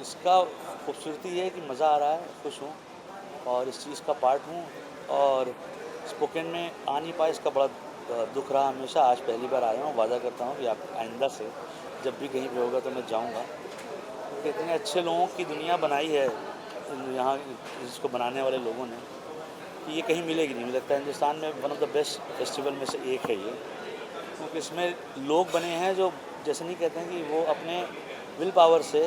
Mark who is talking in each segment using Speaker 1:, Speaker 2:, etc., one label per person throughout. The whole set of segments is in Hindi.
Speaker 1: इसका खूबसूरती ये है कि मज़ा आ रहा है, खुश हूँ और इस चीज़ का पार्ट हूँ। और स्पोकन में आ नहीं पाया, इसका बड़ा दुख रहा हमेशा। आज पहली बार आया हूँ, वादा करता हूँ कि आप आइंदा से जब भी कहीं पे होगा तो मैं जाऊँगा, क्योंकि इतने अच्छे लोगों की दुनिया बनाई है यहाँ इसको बनाने वाले लोगों ने, कि ये कहीं मिलेगी नहीं। मुझे लगता है हिंदुस्तान में one of the best festival में से एक है ये, क्योंकि इसमें लोग बने हैं जो जैसे नहीं कहते हैं कि वो अपने विल पावर से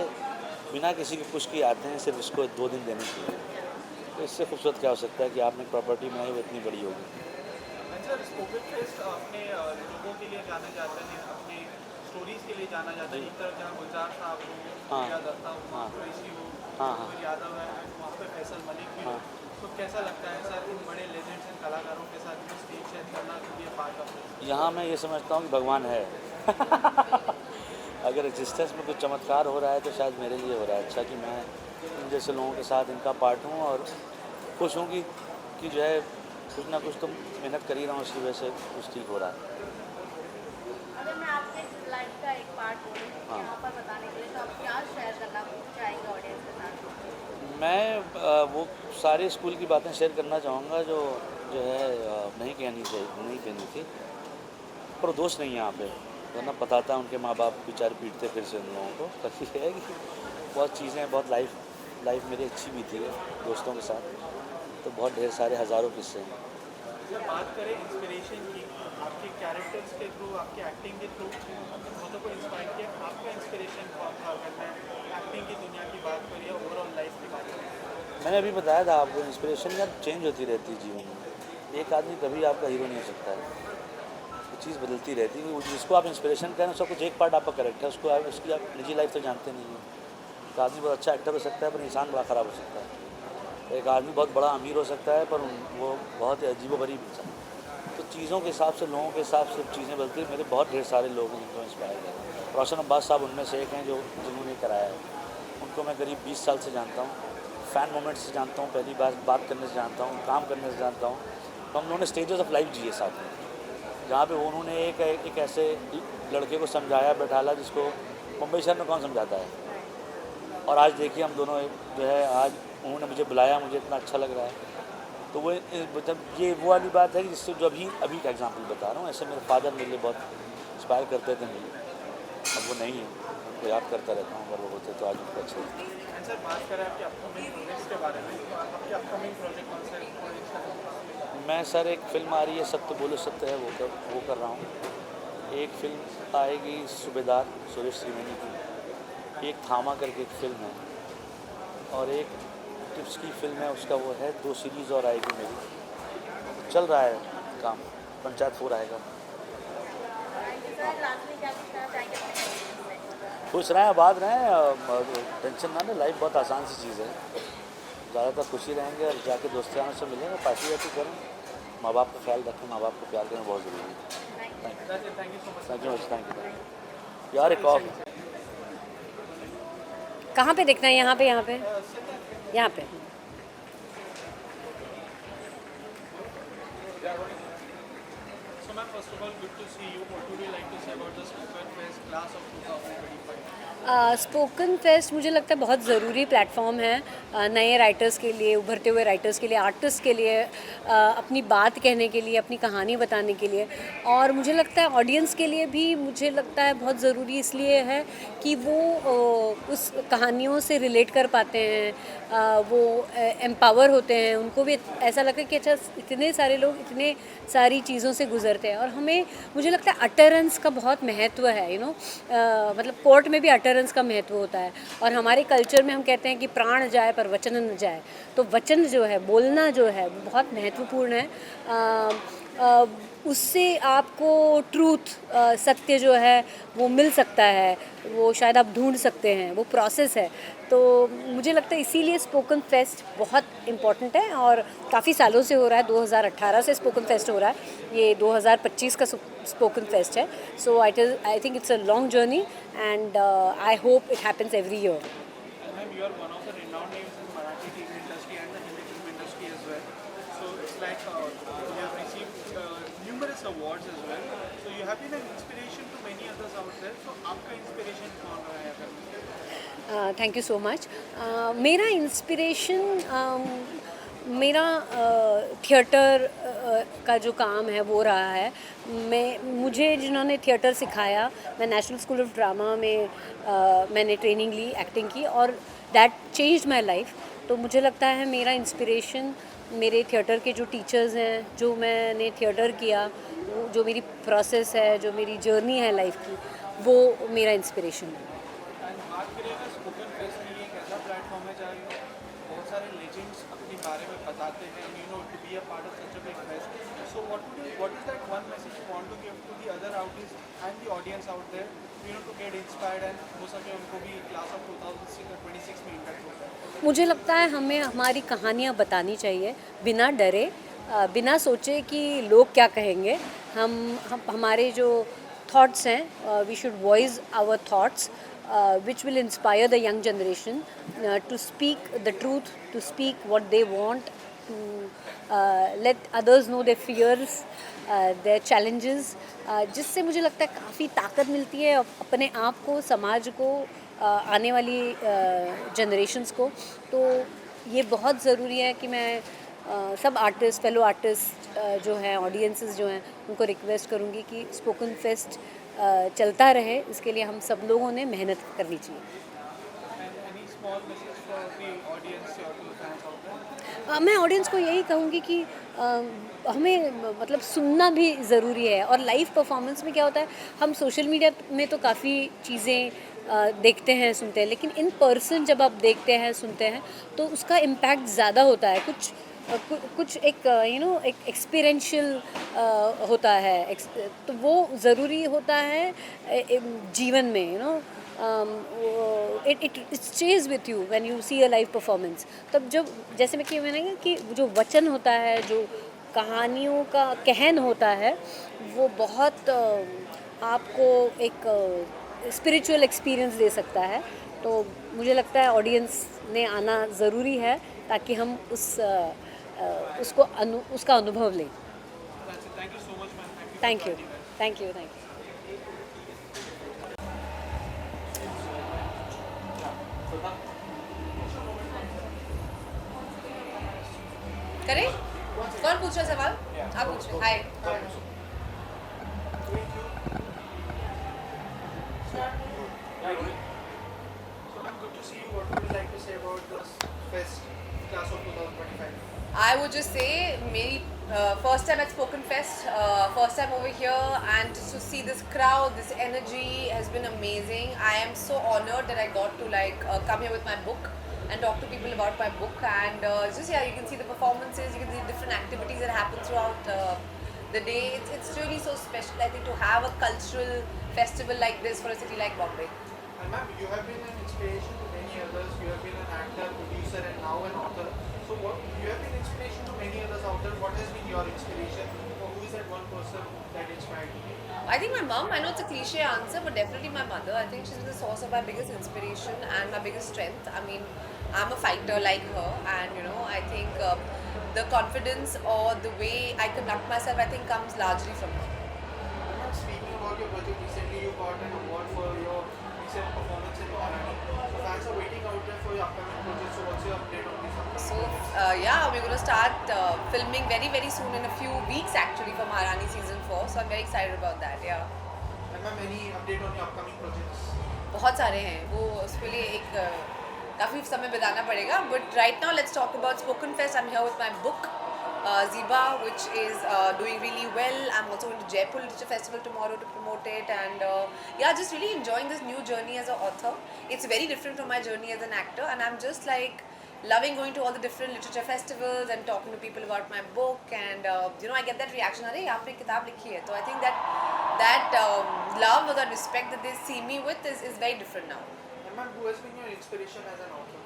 Speaker 1: बिना किसी के पुश किए आते हैं सिर्फ इसको 2 दिन देने के लिए। तो इससे खूबसूरत क्या हो सकता है कि आपने प्रॉपर्टी बनाई वो इतनी बड़ी होगी।
Speaker 2: सर स्पोकन फेस्ट अपने लोगों के लिए जाना जाता है, अपने स्टोरीज के लिए जाना जाता है। एक तरफ जहाँ गुलजार साहब हो,
Speaker 1: हाँ
Speaker 2: या दत्ता हो,
Speaker 1: हाँ
Speaker 2: ऋषि हो,
Speaker 1: हाँ हाँ
Speaker 2: यादव है, वहाँ पे फैसल मलिक भी हो।
Speaker 1: हाँ।
Speaker 2: तो कैसा लगता है सर इन बड़े लेजेंड्स एंड कलाकारों के साथ में स्टेज शेयर करना के लिए पार्ट ऑफ
Speaker 1: यहाँ मैं ये समझता हूँ कि भगवान है अगर एग्जिस्टेंस में कुछ चमत्कार हो रहा है तो शायद मेरे लिए हो रहा है। अच्छा कि मैं इन जैसे लोगों के साथ इनका पार्ट हूँ और खुश हूँ कि जो है कुछ ना कुछ तो मेहनत कर ही रहा हूँ, उसकी वजह से कुछ ठीक हो रहा है।
Speaker 3: अगर मैं आपके लाइफ का एक पार्ट बोलूँ
Speaker 1: हाँ।
Speaker 3: यहाँ पर बताने के लिए, तो आप क्या शेयर करना चाहेंगे ऑडियंस के साथ?
Speaker 1: मैं वो सारे स्कूल की बातें शेयर करना चाहूँगा जो जो है नहीं कहनी थी, पर दोस्त नहीं है यहाँ पे, वरना पता था उनके माँ बाप बेचारे पीटते फिर से उन लोगों को। बाकी है कि बहुत चीज़ें, बहुत लाइफ मेरी अच्छी भी थी दोस्तों के साथ, तो बहुत ढेर सारे हज़ारों किस्से हैं।
Speaker 2: जब बात करें इंस्पिरेशन की, आपके कैरेक्टर्स के थ्रू, आपके एक्टिंग के थ्रू बहुतों को इंस्पायर किया, आपका इंस्पिरेशन कौन था? अगर मैं एक्टिंग की दुनिया की बात करूँ या ओवरऑल लाइफ की बात करूँ?
Speaker 1: मैंने अभी बताया था आपको, इंस्पिरेशन यार चेंज होती रहती है जीवन में। एक आदमी कभी आपका हीरो नहीं हो सकता है, वो चीज़ बदलती रहती है। जिसको आप इंस्पिरेशन करें उसका कुछ एक पार्ट आपका करेक्ट है, उसको आप उसकी आप निजी लाइफ तो जानते नहीं हैं। एक आदमी बहुत अच्छा एक्टर हो सकता है पर इंसान बड़ा ख़राब हो सकता है। एक आदमी बहुत बड़ा अमीर हो सकता है पर वो बहुत ही अजीबोगरीब इंसान। तो चीज़ों के हिसाब से, लोगों के हिसाब से चीज़ें बदलती हैं। मेरे बहुत ढेर सारे लोग हैं जिनको इंस्पायर किया। रोशन अब्बास साहब उनमें से एक हैं जिन्होंने कराया है। उनको मैं करीब 20 साल से जानता हूँ, फ़ैन मोमेंट से जानता हूँ, पहली बार बात करने से जानता हूँ, काम करने से जानता हूँ। तो हम लोगों ने स्टेजेस ऑफ लाइफ जिए साथ में, जहाँ पे उन्होंने एक ऐसे लड़के को समझाया, बैठाला जिसको मुंबई शहर में कौन समझाता है। और आज देखिए हम दोनों जो है, आज उन्होंने मुझे बुलाया, मुझे इतना अच्छा लग रहा है। तो वो मतलब ये वो वाली बात है कि जिससे जो अभी का एग्जांपल बता रहा हूँ। ऐसे मेरे फादर मेरे लिए बहुत इंस्पायर करते थे मुझे, अब वो नहीं है, उनको याद करता रहता हूँ अगर वो होते तो आज उनको अच्छे लगते।
Speaker 2: एंड सर बात करें आपके अपकमिंग प्रोजेक्ट्स के बारे में, तो आपके अपकमिंग प्रोजेक्ट कौन से हैं?
Speaker 1: मैं सर एक फ़िल्म आ रही है, सत्य बोलो सत्य है, वो कर रहा हूँ। एक फ़िल्म आएगी सूबेदार, सुरेश त्रिवेदी की। एक थामा करके एक फ़िल्म है, और एक टिप्स की फ़िल्म है, उसका वो है। 2 सीरीज़ और आएगी मेरी, चल रहा है काम। पंचायत 4 आएगा।
Speaker 3: लास्ट में क्या पूछना चाहेंगे अपने audience से?
Speaker 1: खुश रहें, आबाद रहें, टेंशन ना लें। लाइफ बहुत आसान सी चीज़ है। ज़्यादातर खुशी रहेंगे और जाके दोस्ताना से मिलेंगे, पार्टी वार्टी करें, माँ बाप का ख्याल रखें, माँ बाप को प्यार करें, बहुत ज़रूरी है।
Speaker 2: Thank you so much.
Speaker 1: Thank you यार। एक और
Speaker 4: कहाँ पे देखना है? यहाँ पे यहाँ पे यहाँ पे।
Speaker 2: So ma'am, first of all, good to see you. What would you like to say about the Spoken Fest class of 2025?
Speaker 4: Spoken fest मुझे लगता है बहुत ज़रूरी प्लेटफॉर्म है नए राइटर्स के लिए, उभरते हुए राइटर्स के लिए, आर्टिस्ट के लिए, अपनी बात कहने के लिए, अपनी कहानी बताने के लिए। और मुझे लगता है ऑडियंस के लिए भी मुझे लगता है बहुत ज़रूरी इसलिए है कि वो उस कहानियों से रिलेट कर पाते हैं, वो एम्पावर होते हैं, उनको भी ऐसा लगता है कि अच्छा इतने सारे लोग इतने सारी चीज़ों से गुजरते हैं। और हमें मुझे लगता है अटरेंस का बहुत महत्व है, मतलब कोर्ट में भी अटरेंस का महत्व होता है। और हमारे कल्चर में हम कहते हैं कि प्राण जाए पर वचन न जाए। तो वचन जो है, बोलना जो है, वो बहुत महत्वपूर्ण है। उससे आपको ट्रूथ, सत्य जो है वो मिल सकता है, वो शायद आप ढूंढ सकते हैं, वो प्रोसेस है। तो मुझे लगता है इसीलिए स्पोकन फेस्ट बहुत इम्पॉर्टेंट है और काफ़ी सालों से हो रहा है। 2018 से स्पोकन फेस्ट हो रहा है, ये 2025 का स्पोकन फेस्ट है। So I think it's a long journey and I hope it happens every year.
Speaker 2: Ma'am, you are one of the renowned names in Marathi TV industry and the Hindi film industry as well. So it's like you have received numerous awards as well. So you have been an inspiration to many others out out there, so आपका इंस्पिरेशन कौन रहा है अगर
Speaker 4: थैंक यू सो मच। मेरा इंस्पिरेशन मेरा थिएटर का जो काम है वो रहा है। मुझे जिन्होंने थिएटर सिखाया, मैं नेशनल स्कूल ऑफ ड्रामा में मैंने ट्रेनिंग ली, एक्टिंग की, और दैट चेंज्ड माय लाइफ। तो मुझे लगता है मेरा इंस्पिरेशन मेरे थिएटर के जो टीचर्स हैं, जो मैंने थिएटर किया, वो जो मेरी प्रोसेस है, जो मेरी जर्नी है लाइफ की, वो मेरा इंस्पिरेशन है।
Speaker 2: एंड बात करें अगर स्पोकन फेस्ट के लिए एक ऐसा प्लेटफॉर्म है जहाँ बहुत सारे लेजेंड्स अपने बारे में बताते हैं, you know, to be a part of such a big fest, so what is that one message you want to give to the other artist and the audience out there, you know, to get inspired and हो सके उनको भी क्लास ऑफ 2026 में इम्पैक्ट हो जाए?
Speaker 4: मुझे लगता है हमें हमारी कहानियाँ बतानी चाहिए बिना डरे, बिना सोचे कि लोग क्या कहेंगे। हम हमारे जो थॉट्स हैं, we should voice our thoughts which will inspire the young generation to speak the truth, to speak what they want, to let others know their fears, their challenges, जिससे मुझे लगता है काफ़ी ताकत मिलती है अपने आप को, समाज को, आने वाली जनरेशंस को। तो ये बहुत ज़रूरी है कि मैं सब आर्टिस्ट, फेलो आर्टिस्ट जो हैं, ऑडियंसेस जो हैं, उनको रिक्वेस्ट करूँगी कि स्पोकन फेस्ट चलता रहे। इसके लिए हम सब लोगों ने मेहनत करनी चाहिए।
Speaker 2: And any small message for the audience और टू फैंस आउट देयर?
Speaker 4: मैं ऑडियंस को यही कहूँगी कि हमें मतलब सुनना भी ज़रूरी है। और लाइव परफॉर्मेंस में क्या होता है, हम सोशल मीडिया में तो काफ़ी चीज़ें देखते हैं, सुनते हैं, लेकिन इन पर्सन जब आप देखते हैं, सुनते हैं, तो उसका इम्पैक्ट ज़्यादा होता है। कुछ एक एक एक्सपीरियंशियल होता है, तो वो ज़रूरी होता है जीवन में, it stays with you when you see a live performance. तब जब, जैसे मैं कि मैंने कहा कि जो वचन होता है, जो कहानियों का कहन होता है, वो बहुत आपको एक स्पिरिचुअल एक्सपीरियंस दे सकता है। तो मुझे लगता है ऑडियंस ने आना ज़रूरी है ताकि हम उसका अनुभव लें।
Speaker 2: Thank you so much ma'am,
Speaker 4: thank you, thank you, thank you.
Speaker 5: करें? कौन पूछ रहा है सवाल? आप पूछ रहे। हाय।
Speaker 2: So I'm good to see you. What would you like to say about this fest, class of 2025?
Speaker 5: I would just say मेरी first time at Spoken Fest, first time over here, and to see this crowd, this energy has been amazing. I am so honored that I got to come here with my book and talk to people about my book, and just you can see the performances, you can see different activities that happen throughout the day. It's really so special, I think, to have a cultural festival like this for a city like Bombay.
Speaker 2: And ma'am, you have been an inspiration to many others. You have been an actor, producer, and now an author. So you have been inspiration to many others out there. What has been your inspiration? Or who is that one person that inspired you?
Speaker 5: I think my mom. I know it's a cliche answer, but definitely my mother. I think she's the source of my biggest inspiration and my biggest strength. I mean, I'm a fighter like her, and I think the confidence or the way I conduct myself, I think, comes largely from her.
Speaker 2: Ma'am, speaking about your project, recently you got an award for your recent performance in Maharani. So fans are waiting out there for your upcoming project. So what's your update on this?
Speaker 5: So we're going to start filming very very soon, in a few weeks actually, for Maharani season 4. So I'm very excited about that. Yeah.
Speaker 2: And ma'am, any update on your upcoming projects?
Speaker 5: बहुत सारे हैं, वो उसके लिए एक काफ़ी समय बिताना पड़ेगा. But right now let's talk about Spoken Fest. I'm here with my book, Ziba, which is doing really well. I'm also going to Jaipur Literature Festival tomorrow to promote it, and just really enjoying this new journey as an author. It's very different from my journey as an actor, and I'm just loving going to all the different literature festivals and talking to people about my book, and I get that reaction, अरे आपने किताब लिखी है. So I think that love or that respect that they see me with is very different now.
Speaker 2: And ma'am, who has been your inspiration as an author?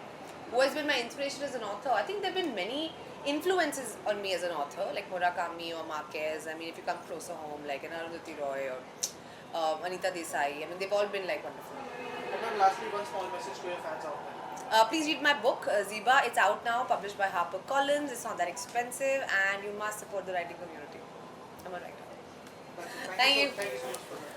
Speaker 5: Who has been my inspiration as an author? I think there have been many influences on me as an author, like Murakami or Marquez. I mean, if you come closer home, like Arundhati Roy or Anita Desai, I mean, they've all been wonderful.
Speaker 2: And ma'am, lastly, one small message to your fans out there.
Speaker 5: Please read my book, Ziba. It's out now, published by HarperCollins. It's not that expensive, and you must support the writing community. I'm a writer.
Speaker 2: That's it.
Speaker 5: Thank you.
Speaker 2: Thank you so much for that.